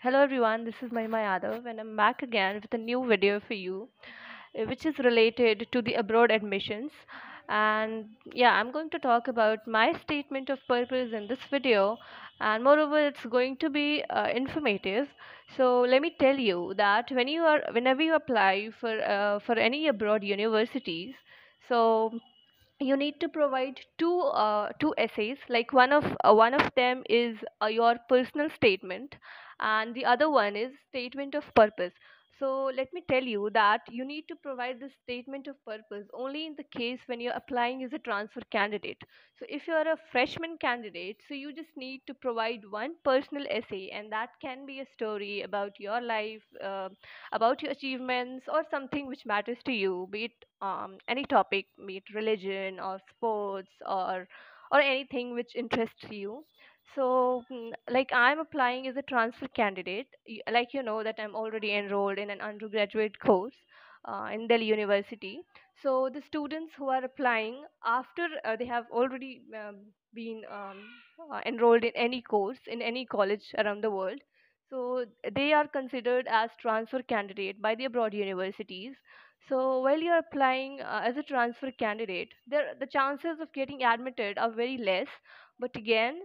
Hello everyone, this is Mahima Yadav and I'm back again with a new video for you, which is related to the abroad admissions. And yeah, I'm going to talk about my statement of purpose in this video, and moreover, it's going to be informative. So let me tell you that whenever you apply for any abroad universities, so you need to provide two essays, like one of them is your personal statement, and the other one is statement of purpose. So let me tell you that you need to provide the statement of purpose only in the case when you're applying as a transfer candidate. So if you're a freshman candidate, so you just need to provide one personal essay, and that can be a story about your life, about your achievements or something which matters to you, be it any topic, be it religion or sports or anything which interests you. So, like I'm applying as a transfer candidate, like you know that I'm already enrolled in an undergraduate course in Delhi University. So the students who are applying after they have already been enrolled in any course in any college around the world, so they are considered as transfer candidate by the abroad universities. So while you're applying as a transfer candidate, the chances of getting admitted are very less, but again,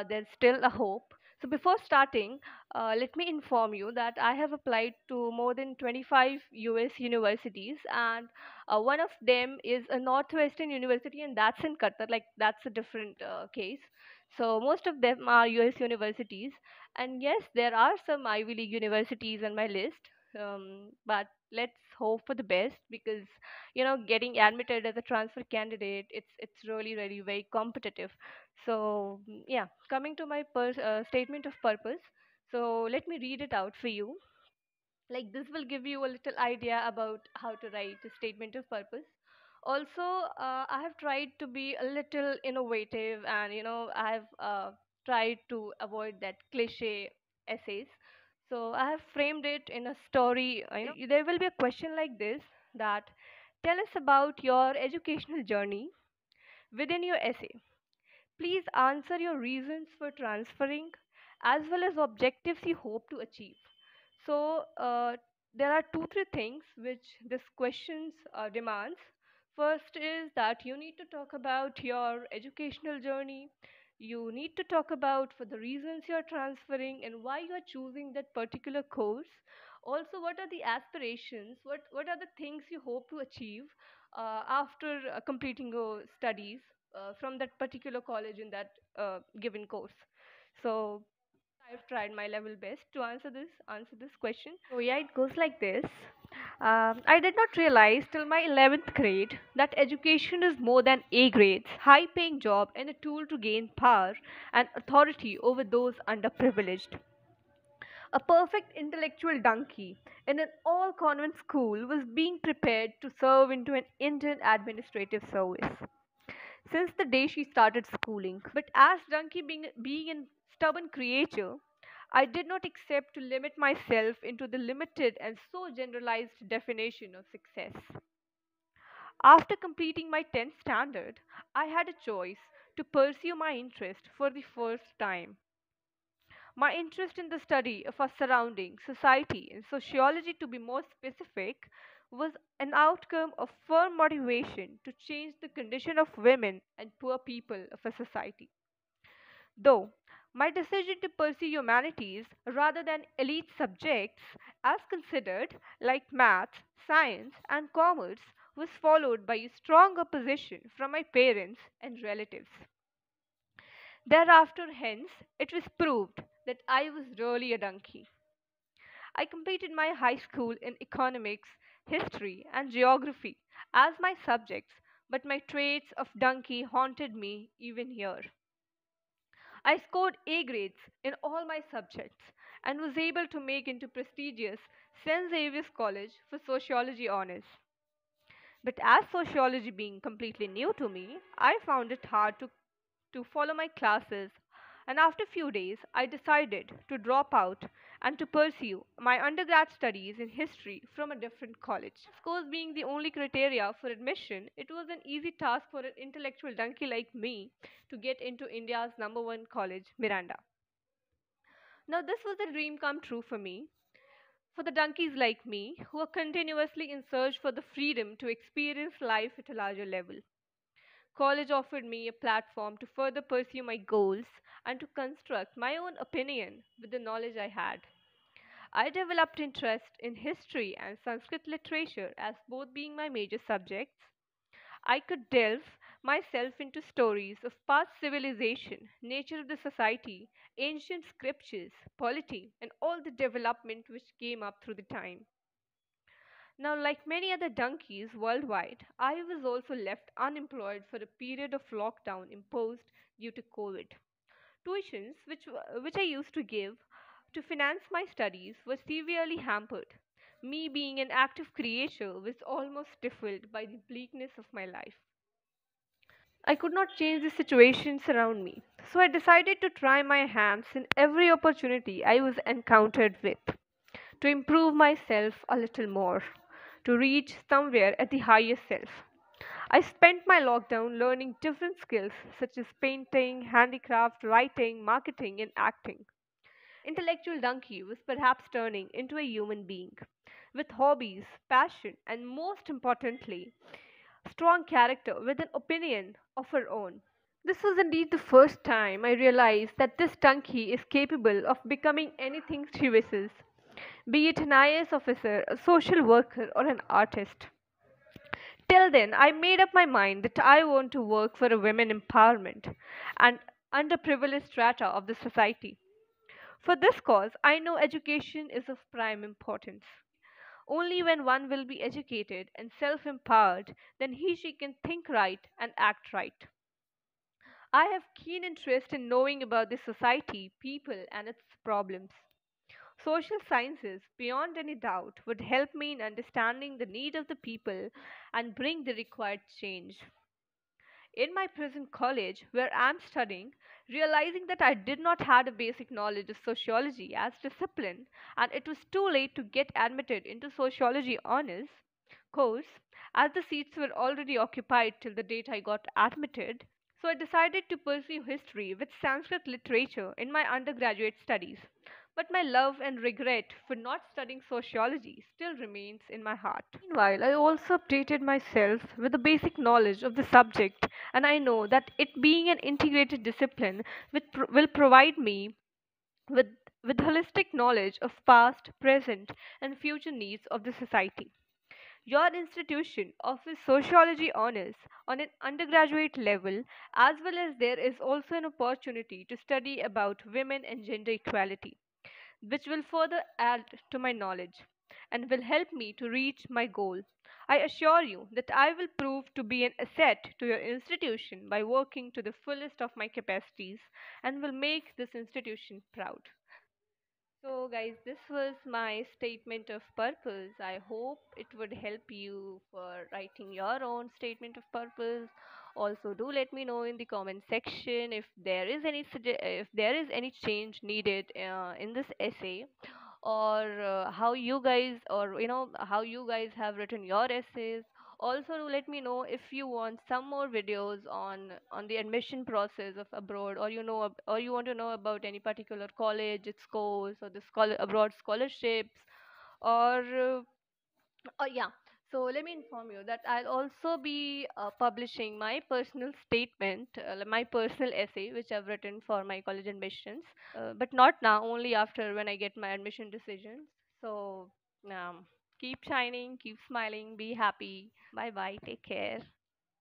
there's still a hope. So before starting, let me inform you that I have applied to more than 25 US universities, and one of them is a Northwestern University, and that's in Qatar. Like that's a different case. So most of them are US universities, and yes, there are some Ivy League universities on my list. But let's hope for the best, because getting admitted as a transfer candidate, it's really very competitive. So yeah, coming to my statement of purpose. So let me read it out for you. Like this will give you a little idea about how to write a statement of purpose. Also, I have tried to be a little innovative, and I have tried to avoid that cliche essays. So I have framed it in a story. There will be a question like this, that tell us about your educational journey. Within your essay, please answer your reasons for transferring, as well as objectives you hope to achieve. So, there are two, three things which this questions demands. First is that you need to talk about your educational journey. You need to talk about for the reasons you're transferring and why you're choosing that particular course. Also, what are the aspirations? What are the things you hope to achieve after completing your studies from that particular college in that given course? So I've tried my level best to answer this question. So yeah, it goes like this. I did not realize till my 11th grade that education is more than A grades, high paying job, and a tool to gain power and authority over those underprivileged. A perfect intellectual donkey in an all convent school was being prepared to serve into an Indian administrative service since the day she started schooling. But as Donkey being a stubborn creature, I did not accept to limit myself into the limited and so generalized definition of success. After completing my 10th standard, I had a choice to pursue my interest for the first time. My interest in the study of our surroundings, society, and sociology, to be more specific, was an outcome of firm motivation to change the condition of women and poor people of a society. Though my decision to pursue humanities rather than elite subjects, as considered, like maths, science, and commerce, was followed by a strong opposition from my parents and relatives. Thereafter, hence, it was proved that I was really a donkey. I completed my high school in economics, history, and geography as my subjects, but my traits of donkey haunted me even here. I scored A grades in all my subjects and was able to make into prestigious St. Xavier's College for sociology honors. But as sociology being completely new to me, I found it hard to follow my classes, and after a few days, I decided to drop out and to pursue my undergrad studies in history from a different college. Scores being the only criteria for admission, it was an easy task for an intellectual donkey like me to get into India's number one college, Miranda. Now, this was a dream come true for me, for the donkeys like me who are continuously in search for the freedom to experience life at a larger level. College offered me a platform to further pursue my goals and to construct my own opinion with the knowledge I had. I developed interest in history and Sanskrit literature as both being my major subjects. I could delve myself into stories of past civilization, nature of the society, ancient scriptures, polity, and all the development which came up through the time. Now, like many other donkeys worldwide, I was also left unemployed for a period of lockdown imposed due to COVID. Tuitions, which I used to give to finance my studies, were severely hampered. Me being an active creature was almost stifled by the bleakness of my life. I could not change the situations around me, so I decided to try my hands in every opportunity I was encountered with to improve myself a little more, to reach somewhere at the highest self. I spent my lockdown learning different skills such as painting, handicraft, writing, marketing, and acting. Intellectual donkey was perhaps turning into a human being with hobbies, passion, and most importantly, strong character with an opinion of her own. This was indeed the first time I realized that this donkey is capable of becoming anything she wishes, be it an IAS officer, a social worker, or an artist. Till then, I made up my mind that I want to work for a women empowerment and underprivileged strata of the society. For this cause, I know education is of prime importance. Only when one will be educated and self empowered, then he she can think right and act right. I have keen interest in knowing about the society, people, and its problems. Social sciences, beyond any doubt, would help me in understanding the need of the people and bring the required change. In my present college, where I am studying, realizing that I did not have a basic knowledge of sociology as discipline, and it was too late to get admitted into sociology honors course, as the seats were already occupied till the date I got admitted. So I decided to pursue history with Sanskrit literature in my undergraduate studies. But my love and regret for not studying sociology still remains in my heart. Meanwhile, I also updated myself with the basic knowledge of the subject, and I know that it being an integrated discipline will provide me with, with holistic knowledge of past, present, and future needs of the society. Your institution offers sociology honors on an undergraduate level, as well as there is also an opportunity to study about women and gender equality, which will further add to my knowledge and will help me to reach my goal. I assure you that I will prove to be an asset to your institution by working to the fullest of my capacities and will make this institution proud. So, guys, this was my statement of purpose. I hope it would help you for writing your own statement of purpose. Also, do let me know in the comment section if there is any if there is any change needed in this essay, or how you guys, or how you guys have written your essays. Also, let me know if you want some more videos on the admission process of abroad, or or you want to know about any particular college, its course, or the abroad scholarships, or oh yeah. So let me inform you that I'll also be publishing my personal statement, my personal essay, which I've written for my college admissions. But not now, only after when I get my admission decisions. So keep shining, keep smiling, be happy. Bye bye, take care.